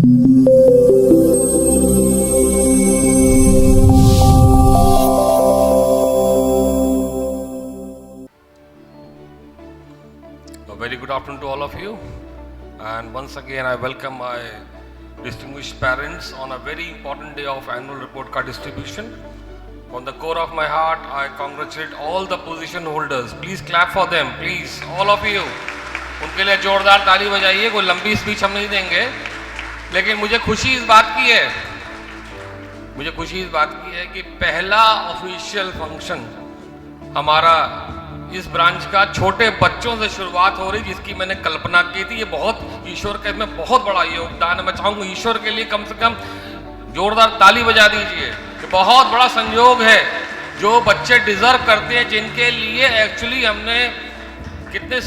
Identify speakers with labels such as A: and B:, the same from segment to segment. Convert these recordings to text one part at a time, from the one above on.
A: very good afternoon to all of you, and once again I welcome my distinguished parents on a very important day of annual report card distribution. From the core of my heart, I congratulate all the position holders. Please clap for them, please, all of you. उनके लिए जोरदार ताली बजाइए। कोई लंबी speech हम नहीं देंगे, लेकिन मुझे खुशी इस बात की है कि पहला ऑफिशियल फंक्शन हमारा इस ब्रांच का छोटे बच्चों से शुरुआत हो रही, जिसकी मैंने कल्पना की थी। ये बहुत ईश्वर का इसमें बहुत बड़ा योगदान है। मैं चाहूँगा ईश्वर के लिए कम से कम जोरदार ताली बजा दीजिए। ये बहुत बड़ा संयोग है, जो बच्चे डिजर्व करते हैं, जिनके लिए एक्चुअली हमने कितने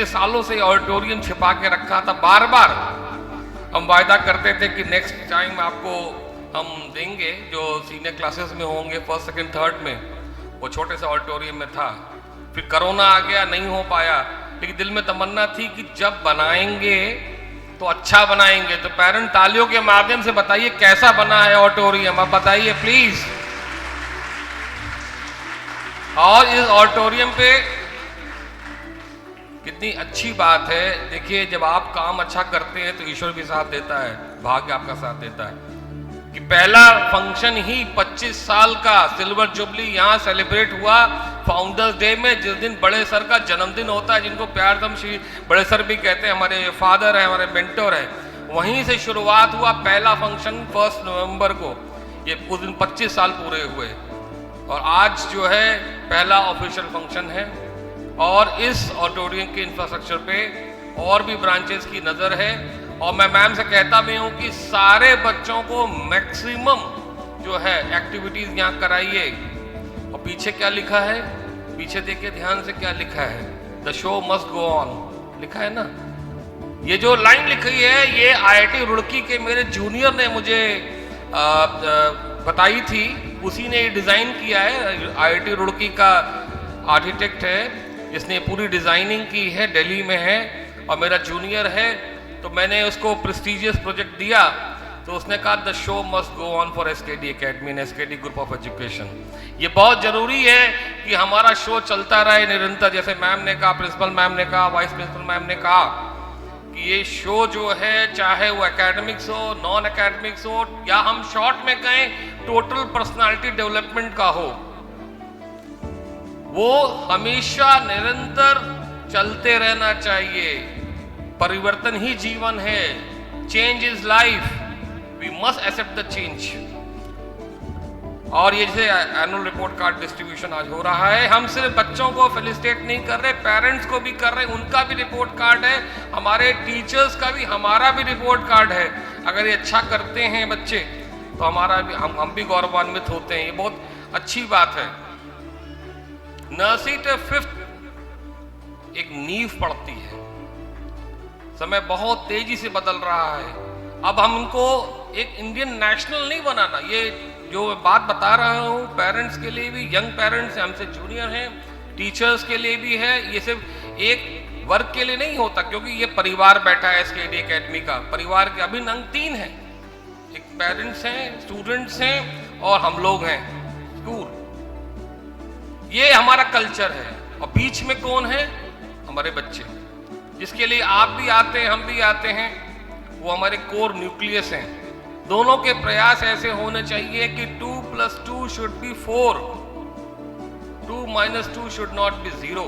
A: सालों से ऑडिटोरियम छिपा के रखा था। बार बार हम वायदा करते थे कि नेक्स्ट टाइम आपको हम देंगे, जो सीनियर क्लासेस में होंगे, फर्स्ट सेकंड थर्ड में, वो छोटे से ऑडिटोरियम में था। फिर कोरोना आ गया, नहीं हो पाया, लेकिन दिल में तमन्ना थी कि जब बनाएंगे तो अच्छा बनाएंगे। तो पेरेंट तालियों के माध्यम से बताइए कैसा बना है ऑडिटोरियम, आप बताइए प्लीज। और इस ऑडिटोरियम पे कितनी अच्छी बात है। देखिए, जब आप काम अच्छा करते हैं तो ईश्वर भी साथ देता है, भाग्य आपका साथ देता है। कि पहला फंक्शन ही 25 साल का सिल्वर जुबली यहाँ सेलिब्रेट हुआ फाउंडर्स डे में, जिस दिन बड़े सर का जन्मदिन होता है, जिनको प्यार से हम श्री बड़े सर भी कहते हैं, हमारे फादर है, हमारे मेंटोर है। वहीं से शुरुआत हुआ पहला फंक्शन 1 नवंबर को। ये उस दिन 25 साल पूरे हुए, और आज जो है पहला ऑफिशियल फंक्शन है। और इस ऑडिटोरियम के इंफ्रास्ट्रक्चर पे और भी ब्रांचेस की नज़र है। और मैं मैम से कहता भी हूँ कि सारे बच्चों को मैक्सिमम जो है एक्टिविटीज़ यहाँ कराइए। और पीछे क्या लिखा है, पीछे देखिए ध्यान से, क्या लिखा है, the show must go on, लिखा है ना। ये जो लाइन लिखी है, ये IIT रुड़की के मेरे जूनियर ने मुझे बताई थी, उसी ने डिज़ाइन किया है। IIT रुड़की का आर्किटेक्ट है, जिसने पूरी डिज़ाइनिंग की है, दिल्ली में है, और मेरा जूनियर है। तो मैंने उसको प्रेस्टिजियस प्रोजेक्ट दिया, तो उसने कहा the show must go on for SKD academy and SKD group of education. ये बहुत ज़रूरी है कि हमारा शो चलता रहे निरंतर। जैसे मैम ने कहा, प्रिंसिपल मैम ने कहा, वाइस प्रिंसिपल मैम ने कहा कि ये शो जो है, चाहे वो एकेडमिक्स हो, नॉन एकेडमिक्स हो, या हम शॉर्ट में कहें टोटल पर्सनालिटी डेवलपमेंट का हो, वो हमेशा निरंतर चलते रहना चाहिए। परिवर्तन ही जीवन है, change is life, we must accept the change. और ये जैसे एनुअल रिपोर्ट कार्ड डिस्ट्रीब्यूशन आज हो रहा है, हम सिर्फ बच्चों को फेलिसिटेट नहीं कर रहे, पेरेंट्स को भी कर रहे, उनका भी रिपोर्ट कार्ड है, हमारे टीचर्स का भी, हमारा भी रिपोर्ट कार्ड है। अगर ये अच्छा करते हैं बच्चे, तो हमारा भी, हम भी गौरवान्वित होते हैं। ये बहुत अच्छी बात है। नर्सरी से 5th एक नींव पड़ती है। समय बहुत तेजी से बदल रहा है। अब हम इनको एक इंडियन नेशनल नहीं बनाना। ये जो बात बता रहा हूँ, पेरेंट्स के लिए भी, यंग पेरेंट्स हमसे जूनियर हैं, टीचर्स के लिए भी है। ये सिर्फ एक वर्ग के लिए नहीं होता, क्योंकि ये परिवार बैठा है SKD एकेडमी का। परिवार के अभी अंग 3 हैं, एक पेरेंट्स हैं, स्टूडेंट्स हैं, और हम लोग हैं, स्कूल। ये हमारा कल्चर है। और बीच में कौन है? हमारे बच्चे, जिसके लिए आप भी आते हैं, हम भी आते हैं। वो हमारे कोर न्यूक्लियस हैं। दोनों के प्रयास ऐसे होने चाहिए कि 2 + 2 should be 4, 2 - 2 should not be 0।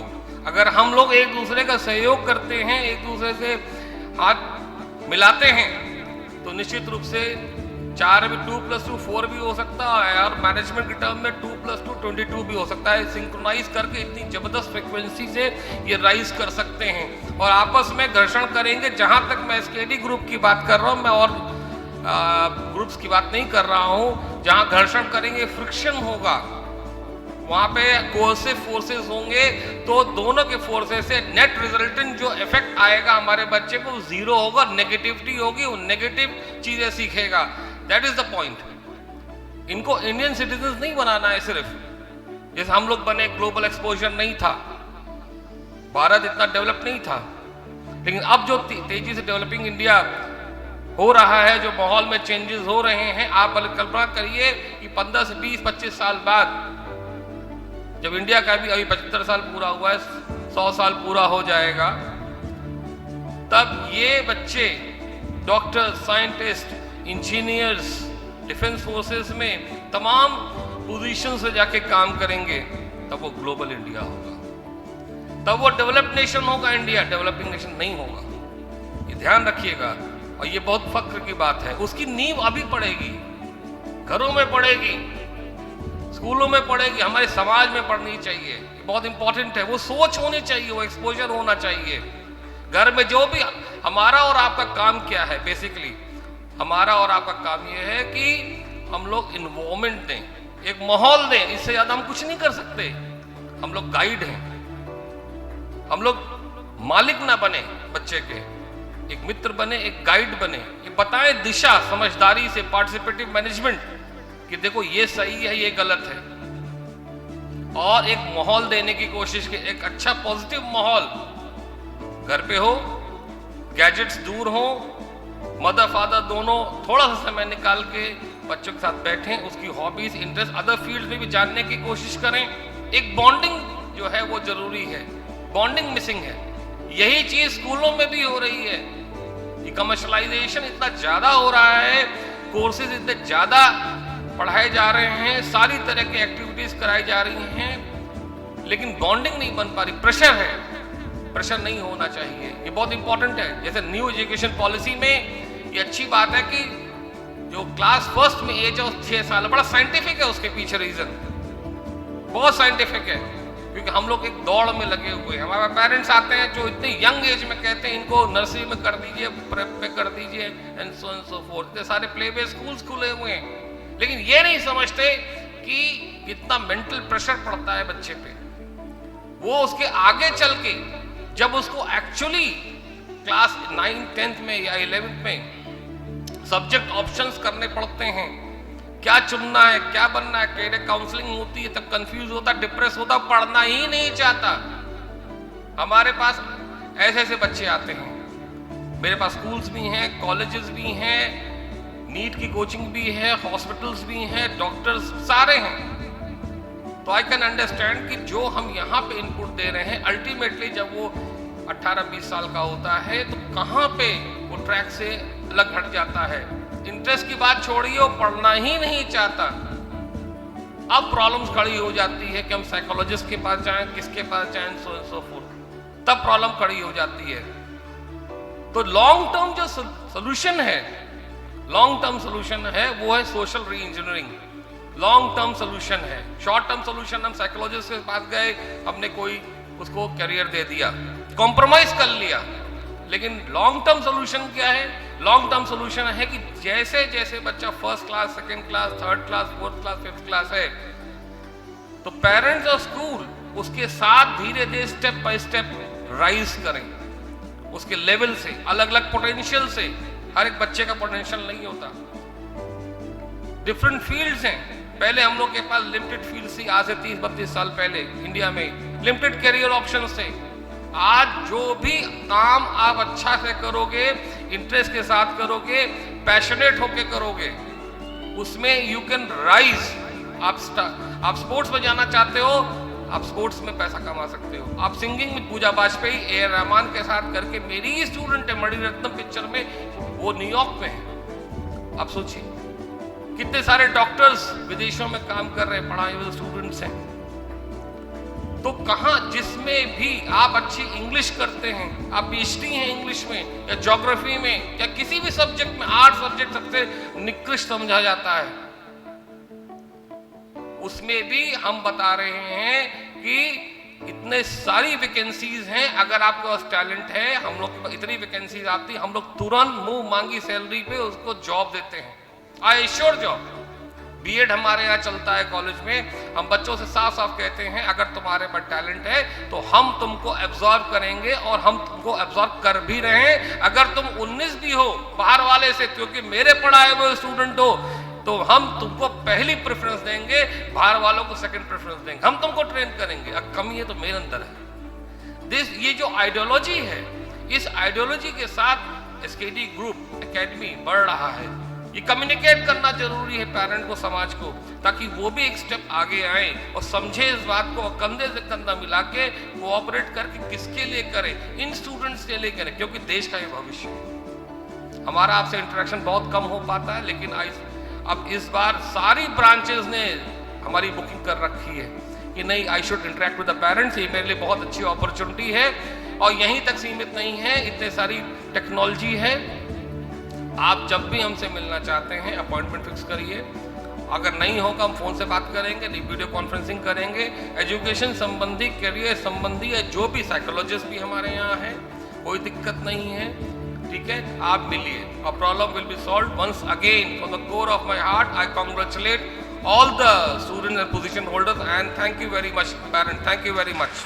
A: अगर हम लोग एक दूसरे का सहयोग करते हैं, एक दूसरे से हाथ मिलाते हैं, तो निश्चित रूप से 4 भी, 2 + 2 4 भी हो सकता है, और मैनेजमेंट के टर्म में 2 + 2 22 भी हो सकता है। सिंक्रोनाइज करके इतनी जबरदस्त फ्रिक्वेंसी से ये राइज कर सकते हैं, और आपस में घर्षण करेंगे। जहां तक मैं SKD ग्रुप की बात कर रहा हूं, मैं और ग्रुप्स की बात नहीं कर रहा हूं। जहां घर्षण करेंगे, फ्रिक्शन होगा, वहां पे कोर्सिव फोर्सेस होंगे, तो दोनों के फोर्सेस से नेट रिजल्टेंट जो इफेक्ट आएगा हमारे बच्चे को 0 होगा, नेगेटिविटी होगी, वो नेगेटिव चीजें सीखेगा। That is the point. इनको इंडियन सिटीजन नहीं बनाना है सिर्फ, जैसे हम लोग बने। ग्लोबल एक्सपोजर नहीं था, भारत इतना डेवलप नहीं था, लेकिन अब जो तेजी से डेवलपिंग इंडिया हो रहा है, जो माहौल में चेंजेस हो रहे हैं, आप कल्पना करिए कि 15 से 20-25 साल बाद, जब इंडिया का भी अभी 75 साल पूरा हुआ है, 100 साल पूरा हो जाएगा, तब ये बच्चे doctor, scientist, engineers, defence forces में तमाम पोजीशन से जाके काम करेंगे, तब वो ग्लोबल इंडिया होगा, तब वो डेवलप्ड नेशन होगा। इंडिया डेवलपिंग नेशन नहीं होगा, ये ध्यान रखिएगा। और ये बहुत फख्र की बात है। उसकी नींव अभी पड़ेगी, घरों में पड़ेगी, स्कूलों में पड़ेगी, हमारे समाज में पढ़नी चाहिए, बहुत इंपॉर्टेंट है। वो सोच होनी चाहिए, वो एक्सपोजर होना चाहिए। घर में जो भी हमारा और आपका काम क्या है, बेसिकली हमारा और आपका काम यह है कि हम लोग इन्वॉल्वमेंट दें, एक माहौल दें। इससे ज्यादा हम कुछ नहीं कर सकते। हम लोग गाइड हैं, हम लोग मालिक ना बने बच्चे के, एक मित्र बने, एक गाइड बने, ये बताएं दिशा, समझदारी से, पार्टिसिपेटिव मैनेजमेंट, कि देखो ये सही है, ये गलत है, और एक माहौल देने की कोशिश की, एक अच्छा पॉजिटिव माहौल। घर पे हो, गैजेट्स दूर हो, मदर फादर दोनों थोड़ा सा समय निकाल के बच्चों के साथ बैठें, उसकी हॉबीज, इंटरेस्ट, अदर फील्ड में भी जानने की कोशिश करें। एक बॉन्डिंग जो है वो जरूरी है, बॉन्डिंग मिसिंग है। यही चीज स्कूलों में भी हो रही है। ये कमर्शलाइजेशन इतना ज्यादा हो रहा है, कोर्सेज इतने ज्यादा पढ़ाए जा रहे हैं, सारी तरह की एक्टिविटीज कराई जा रही हैं, लेकिन बॉन्डिंग नहीं बन पा रही। प्रेशर है, प्रेशर नहीं होना चाहिए, ये बहुत इंपॉर्टेंट है। जैसे न्यू एजुकेशन पॉलिसी में ये अच्छी बात है कि जो क्लास फर्स्ट में एज है 6 साल, बड़ा साइंटिफिक है उसके पीछे रीजन, बहुत साइंटिफिक है, क्योंकि हम लोग एक दौड़ में लगे हुए हैं। हमारे पेरेंट्स आते हैं जो इतनी यंग एज में कहते हैं इनको नर्सरी में कर दीजिए, प्रेप में कर दीजिए, एंड सो फोर्थ। इतने सारे प्ले वे स्कूल्स खुले हुए हैं, लेकिन ये नहीं समझते कि कितना मेंटल प्रेशर पड़ता है बच्चे पे। वो उसके आगे चल के जब उसको एक्चुअली क्लास 9, 10th में या 11th में सब्जेक्ट ऑप्शंस करने पड़ते हैं, क्या चुनना है, क्या बनना है, कैरियर काउंसलिंग होती है, तब कंफ्यूज होता, डिप्रेस होता, पढ़ना ही नहीं चाहता। हमारे पास ऐसे ऐसे बच्चे आते हैं, मेरे पास स्कूल्स भी हैं, कॉलेजेस भी हैं, नीट की कोचिंग भी है, हॉस्पिटल्स भी हैं, डॉक्टर्स सारे हैं। तो आई कैन अंडरस्टैंड कि जो हम यहाँ पे इनपुट दे रहे हैं, अल्टीमेटली जब वो 18-20 साल का होता है तो कहाँ पे वो ट्रैक से अलग हट जाता है। इंटरेस्ट की बात छोड़िए, वो पढ़ना ही नहीं चाहता। अब प्रॉब्लम्स खड़ी हो जाती है कि हम साइकोलॉजिस्ट के पास जाएं, किसके पास जाएं, सो फोर्थ, तब प्रॉब्लम खड़ी हो जाती है। तो लॉन्ग टर्म जो सोल्यूशन है, लॉन्ग टर्म सोल्यूशन है, वो है सोशल री इंजीनियरिंग। लॉन्ग टर्म सोल्यूशन है। शॉर्ट टर्म सोल्यूशन हम साइकोलॉजिस्ट के पास गए, हमने कोई उसको करियर दे दिया, कॉम्प्रोमाइज कर लिया। लेकिन लॉन्ग टर्म सोल्यूशन क्या है? लॉन्ग टर्म सोल्यूशन है कि जैसे जैसे बच्चा first class, second class, third class, fourth class, fifth class है, तो पेरेंट्स और स्कूल उसके साथ धीरे धीरे स्टेप बाय स्टेप राइज करें, उसके लेवल से, अलग अलग पोटेंशियल से। हर एक बच्चे का पोटेंशियल नहीं होता, डिफरेंट फील्ड्स हैं। पहले हम लोग के पास लिमिटेड फील्ड्स थी, आज से 30-32 साल पहले इंडिया में लिमिटेड करियर ऑप्शंस थे। आज जो भी काम आप अच्छा से करोगे, इंटरेस्ट के साथ करोगे, पैशनेट होके करोगे, उसमें यू कैन राइज। आप स्पोर्ट्स में जाना चाहते हो, आप स्पोर्ट्स में पैसा कमा सकते हो। आप सिंगिंग में पूजा बाजपेयी, ए रहमान के साथ करके, मेरी ही स्टूडेंट है मणिरत्नम पिक्चर में, वो न्यूयॉर्क में है। आप सोचिए कितने सारे डॉक्टर्स विदेशों में काम कर रहे हैं, पढ़ाए हुए स्टूडेंट्स हैं। तो कहां जिसमें भी आप अच्छी इंग्लिश करते हैं, आप पीएचडी हैं इंग्लिश में या ज्योग्राफी में या किसी भी सब्जेक्ट में, आर्ट सब्जेक्ट सबसे निकृष्ट समझा जाता है, उसमें भी हम बता रहे हैं कि इतने सारी वैकेंसीज हैं। अगर आपके पास टैलेंट है, हम लोग के पास इतनी वैकेंसीज आती, हम लोग तुरंत मुंह मांगी सैलरी पे उसको जॉब देते हैं, आई श्योर जॉब। बीएड हमारे यहाँ चलता है कॉलेज में, हम बच्चों से साफ साफ कहते हैं अगर तुम्हारे पास टैलेंट है तो हम तुमको एब्जॉर्ब करेंगे, और हम तुमको एब्जॉर्ब कर भी रहे हैं। अगर तुम 19 भी हो बाहर वाले से, क्योंकि मेरे पढ़ाए हुए स्टूडेंट हो, तो हम तुमको पहली प्रेफरेंस देंगे, बाहर वालों को सेकंड प्रेफरेंस देंगे, हम तुमको ट्रेन करेंगे। अब कमी है तो मेरे अंदर है। ये जो आइडियोलॉजी है, इस आइडियोलॉजी के साथ एसकेडी ग्रुप एकेडमी बढ़ रहा है। ये कम्युनिकेट करना जरूरी है पेरेंट को, समाज को, ताकि वो भी एक स्टेप आगे आए और समझे इस बात को, कंधे से कंधा मिला के कोऑपरेट करके किसके लिए करें, इन स्टूडेंट्स के लिए करें, क्योंकि देश का ये भविष्य है। हमारा आपसे इंटरेक्शन बहुत कम हो पाता है, लेकिन अब इस बार सारी ब्रांचेस ने हमारी बुकिंग कर रखी है कि नहीं, I should interact with the parents. ये मेरे लिए बहुत अच्छी अपॉर्चुनिटी है और यहीं तक सीमित नहीं है, इतने सारी टेक्नोलॉजी है। आप जब भी हमसे मिलना चाहते हैं अपॉइंटमेंट फिक्स करिए, अगर नहीं होगा हम फ़ोन से बात करेंगे, नहीं वीडियो कॉन्फ्रेंसिंग करेंगे। एजुकेशन संबंधी, करियर संबंधी है, जो भी साइकोलॉजिस्ट भी हमारे यहाँ हैं, कोई दिक्कत नहीं है, ठीक है, आप मिलिए और problem will be solve. Once again for the core of my heart I congratulate all the students and position holders, and thank you very much parents, thank you very much.